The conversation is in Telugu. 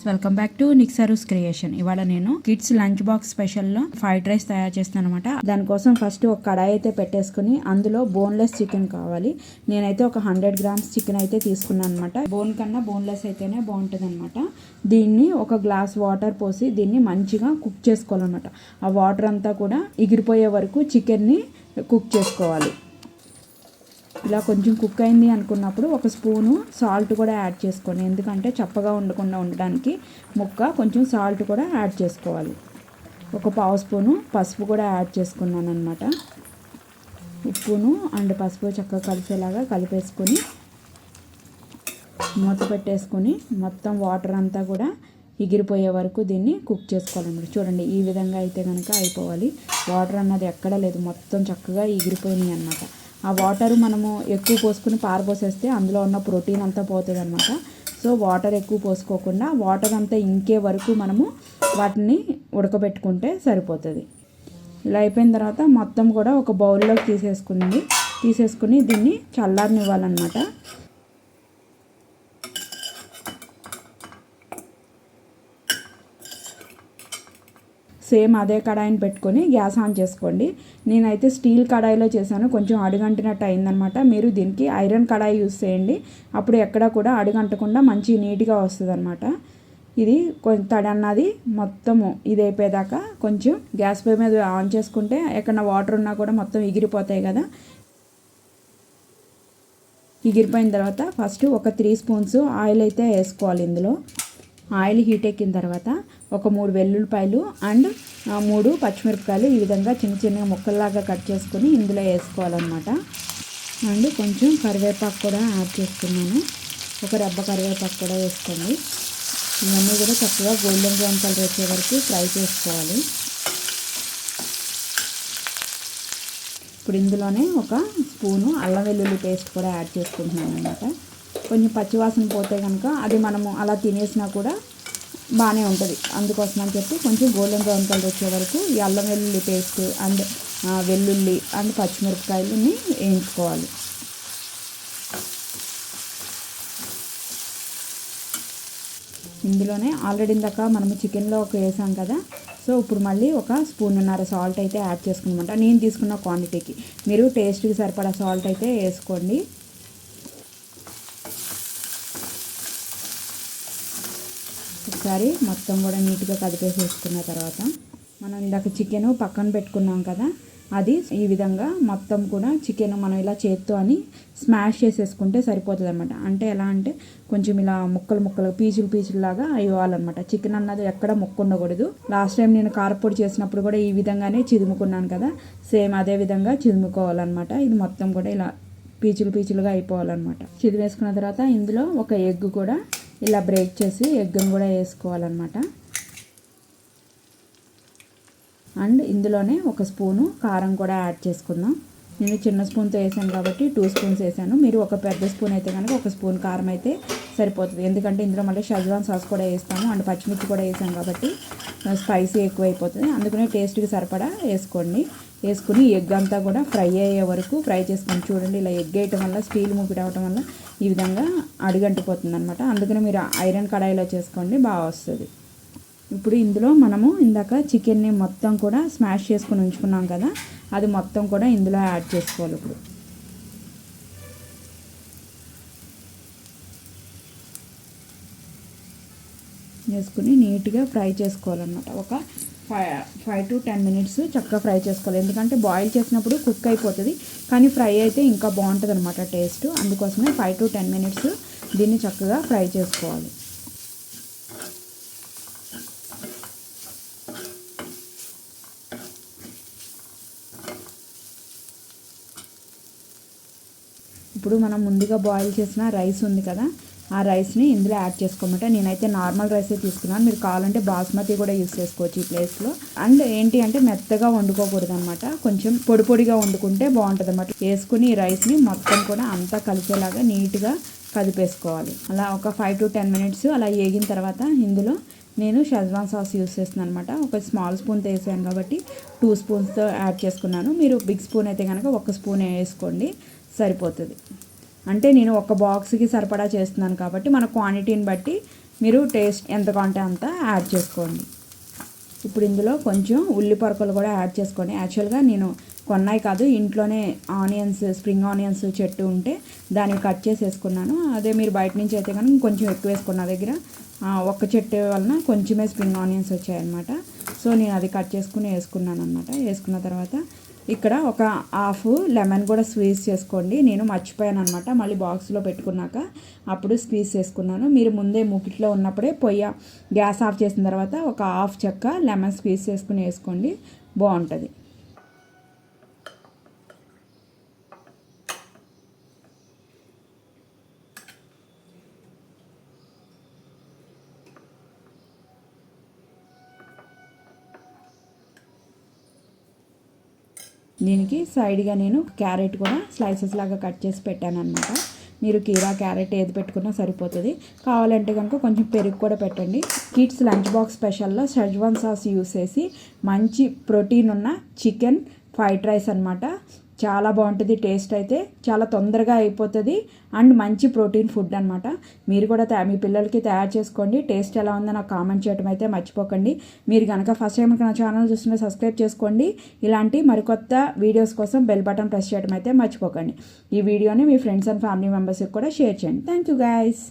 వెల్కమ్ బ్యాక్ టు నిక్సరూస్ క్రియేషన్. ఇవాళ నేను కిడ్స్ లంచ్ బాక్స్ స్పెషల్లో ఫ్రైడ్ రైస్ తయారు చేస్తాను అనమాట. దానికోసం ఫస్ట్ ఒక కడాయి అయితే పెట్టేసుకుని అందులో బోన్లెస్ చికెన్ కావాలి. నేనైతే ఒక 100 గ్రామ్స్ చికెన్ అయితే తీసుకున్నాను అనమాట. బోన్ కన్నా బోన్లెస్ అయితేనే బాగుంటుంది అనమాట. దీన్ని ఒక గ్లాస్ వాటర్ పోసి దీన్ని మంచిగా కుక్ చేసుకోవాలన్నమాట. ఆ వాటర్ అంతా కూడా ఎగిరిపోయే వరకు చికెన్ని కుక్ చేసుకోవాలి. ఇలా కొంచెం కుక్ అయింది అనుకున్నప్పుడు ఒక స్పూను సాల్ట్ కూడా యాడ్ చేసుకోండి. ఎందుకంటే చప్పగా ఉండకుండా ఉండడానికి ముక్క కొంచెం సాల్ట్ కూడా యాడ్ చేసుకోవాలి. ఒక పావు స్పూను పసుపు కూడా యాడ్ చేసుకున్నాను అనమాట. ఉప్పును అండ్ పసుపు చక్కగా కలిసేలాగా కలిపేసుకొని మూత పెట్టేసుకొని మొత్తం వాటర్ అంతా కూడా ఎగిరిపోయే వరకు దీన్ని కుక్ చేసుకోవాలన్నమాట. చూడండి, ఈ విధంగా అయితే కనుక అయిపోవాలి. వాటర్ అన్నది ఎక్కడ లేదు, మొత్తం చక్కగా ఎగిరిపోయినాయి అన్నమాట. ఆ వాటర్ మనము ఎక్కువ పోసుకుని పారపోసేస్తే అందులో ఉన్న ప్రోటీన్ అంతా పోతుంది అనమాట. సో వాటర్ ఎక్కువ పోసుకోకుండా వాటర్ అంతా ఇంకే వరకు మనము వాటిని ఉడకబెట్టుకుంటే సరిపోతుంది. ఇలా అయిపోయిన తర్వాత మొత్తం కూడా ఒక బౌల్లోకి తీసేసుకుని దీన్ని చల్లారనివ్వాలన్నమాట. సేమ్ అదే కడాయిని పెట్టుకొని గ్యాస్ ఆన్ చేసుకోండి. నేనైతే స్టీల్ కడాయిలో చేశాను, కొంచెం అడుగంటినట్టు అయిందనమాట. మీరు దీనికి ఐరన్ కడాయి యూస్ చేయండి, అప్పుడు ఎక్కడ కూడా అడుగంటకుండా మంచి నీట్గా వస్తుంది అనమాట. ఇది కొంచెం తడి అన్నది మొత్తము ఇది అయిపోయేదాకా కొంచెం గ్యాస్ పై మీద ఆన్ చేసుకుంటే ఎక్కడన్నా వాటర్ ఉన్నా కూడా మొత్తం ఎగిరిపోతాయి కదా. ఎగిరిపోయిన తర్వాత ఫస్ట్ ఒక 3 స్పూన్స్ ఆయిల్ అయితే వేసుకోవాలి. ఇందులో ఆయిల్ హీట్ ఎక్కిన తర్వాత ఒక 3 వెల్లుల్లిపాయలు అండ్ 3 పచ్చిమిరపకాయలు ఈ విధంగా చిన్న చిన్నగా ముక్కల్లాగా కట్ చేసుకొని ఇందులో వేసుకోవాలన్నమాట. అండ్ కొంచెం కరివేపాకు కూడా యాడ్ చేసుకున్నాను. ఒక రెబ్బ కరివేపాకు కూడా వేసుకోండి. ఇవన్నీ కూడా చక్కగా గోల్డెన్ బ్రౌన్ కలర్ వచ్చే వరకు ఫ్రై చేసుకోవాలి. ఇప్పుడు ఇందులోనే ఒక స్పూను అల్లం వెల్లుల్లి పేస్ట్ కూడా యాడ్ చేసుకుంటున్నాను అన్నమాట. కొంచెం పచ్చివాసన పోతే కనుక అది మనము అలా తినేసినా కూడా బాగానే ఉంటుంది. అందుకోసం అని చెప్పి కొంచెం గోల్డెన్ బ్రౌన్ కలర్ వచ్చే వరకు ఈ అల్లం వెల్లుల్లి పేస్ట్ అండ్ వెల్లుల్లి అండ్ పచ్చిమిరపకాయలని వేయించుకోవాలి. ఇందులోనే ఆల్రెడీ ఇందాక మనము చికెన్లో ఒక వేసాం కదా, సో ఇప్పుడు మళ్ళీ ఒక 1.5 స్పూన్ సాల్ట్ అయితే యాడ్ చేసుకున్నమాట. నేను తీసుకున్న క్వాంటిటీకి మీరు టేస్ట్కి సరిపడా సాల్ట్ అయితే వేసుకోండి. ఒకసారి మొత్తం కూడా నీట్గా కలిపేసేసుకున్న తర్వాత మనం ఇందాక చికెన్ పక్కన పెట్టుకున్నాం కదా, అది ఈ విధంగా మొత్తం కూడా చికెన్ మనం ఇలా చేత్తో అని స్మాష్ చేసేసుకుంటే సరిపోతుంది అనమాట. అంటే ఎలా అంటే కొంచెం ఇలా ముక్కలు పీచులు లాగా ఇవ్వాలన్నమాట. చికెన్ అన్నది ఎక్కడ ముక్క ఉండకూడదు. లాస్ట్ టైం నేను కారపొడి చేసినప్పుడు కూడా ఈ విధంగానే చిదుముకున్నాను కదా, సేమ్ అదే విధంగా చిదుముకోవాలన్నమాట. ఇది మొత్తం కూడా ఇలా పీచులుగా అయిపోవాలన్నమాట. చిదివేసుకున్న తర్వాత ఇందులో ఒక ఎగ్ కూడా ఇలా బ్రేక్ చేసి ఎగ్ని కూడా వేసుకోవాలన్నమాట. అండ్ ఇందులోనే ఒక స్పూను కారం కూడా యాడ్ చేసుకుందాం. నేను చిన్న స్పూన్తో వేసాను కాబట్టి 2 స్పూన్స్ వేసాను. మీరు ఒక పెద్ద స్పూన్ అయితే కనుక 1 స్పూన్ కారం అయితే సరిపోతుంది. ఎందుకంటే ఇందులో మళ్ళీ షెజ్వాన్ సాస్ కూడా వేస్తాము అండ్ పచ్చిమిర్చి కూడా వేసాం కాబట్టి స్పైసీ ఎక్కువ అయిపోతుంది. అందుకనే టేస్ట్కి సరిపడా వేసుకోండి. వేసుకుని ఎగ్ అంతా కూడా ఫ్రై అయ్యే వరకు ఫ్రై చేసుకొని చూడండి. ఇలా ఎగ్ వేయటం వల్ల స్టీల్ మూపిడి అవటం వల్ల ఈ విధంగా అడుగంటిపోతుంది అనమాట. అందుకని మీరు ఐరన్ కడాయిలో చేసుకోండి, బాగా వస్తుంది. ఇప్పుడు ఇందులో మనము ఇందాక చికెన్ని మొత్తం కూడా స్మాష్ చేసుకుని ఉంచుకున్నాం కదా, అది మొత్తం కూడా ఇందులో యాడ్ చేసుకోవాలి. ఇప్పుడు వేసుకుని నీట్గా ఫ్రై చేసుకోవాలన్నమాట. ఒక 5 to 10 మినిట్స్ చక్కగా ఫ్రై చేసుకోవాలి. ఎందుకంటే బాయిల్ చేసినప్పుడు కుక్ అయిపోతుంది, కానీ ఫ్రై అయితే ఇంకా బాగుంటుంది అనమాట టేస్ట్. అందుకోసమే 5 to 10 మినిట్స్ దీన్ని చక్కగా ఫ్రై చేసుకోవాలి. ఇప్పుడు మనం ముందుగా బాయిల్ చేసిన రైస్ ఉంది కదా, ఆ రైస్ని ఇందులో యాడ్ చేసుకోమంటే నేనైతే నార్మల్ రైసే తీసుకున్నాను. మీరు కావాలంటే బాస్మతి కూడా యూస్ చేసుకోవచ్చు ఈ ప్లేస్లో. అండ్ ఏంటి అంటే మెత్తగా వండుకోకూడదు అనమాట, కొంచెం పొడిగా వండుకుంటే బాగుంటుంది అనమాట. వేసుకుని ఈ రైస్ని మొత్తం కూడా అంతా కలిసేలాగా నీట్గా కదిపేసుకోవాలి. అలా ఒక 5 to 10 మినిట్స్ అలా వేగిన తర్వాత ఇందులో నేను షెజ్వాన్ సాస్ యూస్ చేస్తున్నాను అనమాట. ఒక స్మాల్ స్పూన్తో వేసాను కాబట్టి 2 స్పూన్స్తో యాడ్ చేసుకున్నాను. మీరు బిగ్ స్పూన్ అయితే కనుక 1 స్పూన్ వేసుకోండి, సరిపోతుంది. అంటే నేను ఒక బాక్స్కి సరిపడా చేస్తున్నాను కాబట్టి మన క్వాంటిటీని బట్టి మీరు టేస్ట్ ఎంత కావాలంటే అంత యాడ్ చేసుకోండి. ఇప్పుడు ఇందులో కొంచెం ఉల్లి పొరకలు కూడా యాడ్ చేసుకోండి. యాక్చువల్గా నేను కొన్నాయి కాదు, ఇంట్లోనే ఆనియన్స్, స్ప్రింగ్ ఆనియన్స్ చెట్టు ఉంటే దాన్ని కట్ చేసి వేసుకున్నాను. అదే మీరు బయట నుంచి అయితే కనుక కొంచెం ఎక్కువ వేసుకున్న దగ్గర ఒక్క చెట్టు వలన కొంచెమే స్ప్రింగ్ ఆనియన్స్ వచ్చాయన్నమాట. సో నేను అది కట్ చేసుకుని వేసుకున్నాను అనమాట. వేసుకున్న తర్వాత ఇక్కడ ఒక హాఫ్ లెమన్ కూడా స్క్వీజ్ చేసుకోండి. నేను మర్చిపోయాను అనమాట, మళ్ళీ బాక్స్లో పెట్టుకున్నాక అప్పుడు స్క్వీజ్ చేసుకున్నాను. మీరు ముందే మూకిట్లో ఉన్నప్పుడే గ్యాస్ ఆఫ్ చేసిన తర్వాత ఒక హాఫ్ చెక్క లెమన్ స్క్వీజ్ చేసుకుని వేసుకోండి, బాగుంటుంది. దీనికి సైడ్గా నేను క్యారెట్ కూడా స్లైసెస్ లాగా కట్ చేసి పెట్టాను అనమాట. మీరు కీరా, క్యారెట్ ఏది పెట్టుకున్నా సరిపోతుంది. కావాలంటే కనుక కొంచెం పెరుగు కూడా పెట్టండి. కిడ్స్ లంచ్ బాక్స్ స్పెషల్లో షెజ్వాన్ సాస్ యూస్ చేసి మంచి ప్రోటీన్ ఉన్న చికెన్ ఫ్రైడ్ రైస్ అనమాట. చాలా బాగుంటుంది. టేస్ట్ అయితే చాలా తొందరగా అయిపోతుంది అండ్ మంచి ప్రోటీన్ ఫుడ్ అనమాట. మీరు కూడా మీ పిల్లలకి తయారు చేసుకోండి. టేస్ట్ ఎలా ఉందో నాకు కామెంట్ చేయడం అయితే మర్చిపోకండి. మీరు కనుక ఫస్ట్ టైం నా ఛానల్ చూస్తుంటే సబ్స్క్రైబ్ చేసుకోండి. ఇలాంటి మరికొత్త వీడియోస్ కోసం బెల్ బటన్ ప్రెస్ చేయడం అయితే మర్చిపోకండి. ఈ వీడియోని మీ ఫ్రెండ్స్ అండ్ ఫ్యామిలీ మెంబర్స్కి కూడా షేర్ చేయండి. Thank you guys.